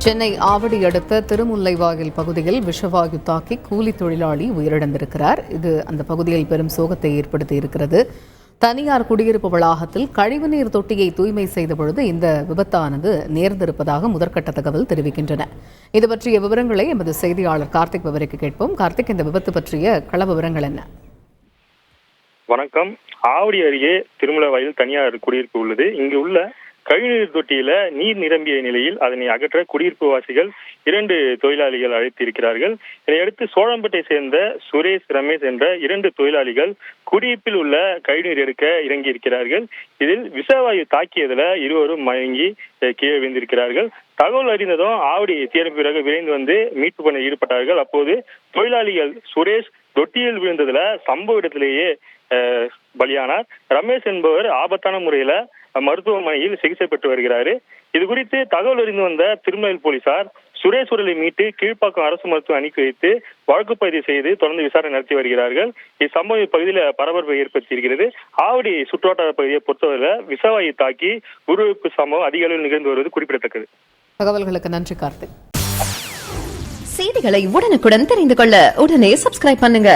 சென்னை ஆவடி அடுத்த திருமுல்லைவாயில் பகுதியில் விஷவாயு தாக்கி கூலி தொழிலாளி உயிரிழந்திருக்கிறார். இது அந்த பகுதியில் பெரும் சோகத்தை ஏற்படுத்தி இருக்கிறது. தனியார் குடியிருப்பு வளாகத்தில் கழிவுநீர் தொட்டியை தூய்மை செய்த பொழுது இந்த விபத்தானது நேர்ந்திருப்பதாக முதற்கட்ட தகவல் தெரிவிக்கின்றன. இது பற்றிய விவரங்களை எமது செய்தியாளர் கார்த்திக் விவரிக்க கேட்போம். கார்த்திக், இந்த விபத்து பற்றிய கள விவரங்கள் என்ன? வணக்கம். ஆவடி அருகே திருமுல்லைவாயில் தனியார் குடியிருப்பு உள்ளது. இங்கு உள்ள கழிவுநீர் தொட்டியில நீர் நிரம்பிய நிலையில் அதனை அகற்ற குடியிருப்பு வாசிகள் 2 தொழிலாளிகள் அழைத்திருக்கிறார்கள். இதையடுத்து சோழம்பேட்டை சேர்ந்த சுரேஷ், ரமேஷ் என்ற 2 தொழிலாளிகள் குடியிருப்பில் உள்ள கழிவுநீர் எடுக்க இறங்கியிருக்கிறார்கள். இதில் விஷவாயு தாக்கியதுல இருவரும் மயங்கி கீழே விழுந்திருக்கிறார்கள். தகவல் அறிந்ததும் ஆவடி தீயணைப்பு வீரர்கள் விரைந்து வந்து மீட்பு பணியில் ஈடுபட்டார்கள். அப்போது தொழிலாளிகள் சுரேஷ் தொட்டியில் விழுந்ததுல சம்பவ இடத்திலேயே பலியானார். ரமேஷ் என்பவர் ஆபத்தான முறையில மருத்துவமனையில் சிகிச்சை பெற்று வருகிறாரு. இது குறித்து தகவல் அறிந்து வந்த திருநெல்வேலி போலீசார் சுரேஷ் உடலை மீட்டு கீழ்ப்பாக்கம் அரசு மருத்துவ அனுப்பி வைத்து வழக்கு பதிவு செய்து தொடர்ந்து விசாரணை நடத்தி வருகிறார்கள். இச்சம்பவம் இப்பகுதியில் பரபரப்பை ஏற்படுத்தியிருக்கிறது. ஆவடி சுற்றுவட்டார பகுதியை பொறுத்தவரை விஷவாயு தாக்கி உயிரிழப்பு சம்பவம் அதிக அளவில் நிகழ்ந்து வருவது குறிப்பிடத்தக்கது. தகவல்களுக்கு நன்றி கார்த்திக். செய்திகளை உடனுக்குடன் தெரிந்து கொள்ள உடனே சப்ஸ்கிரைப் பண்ணுங்க.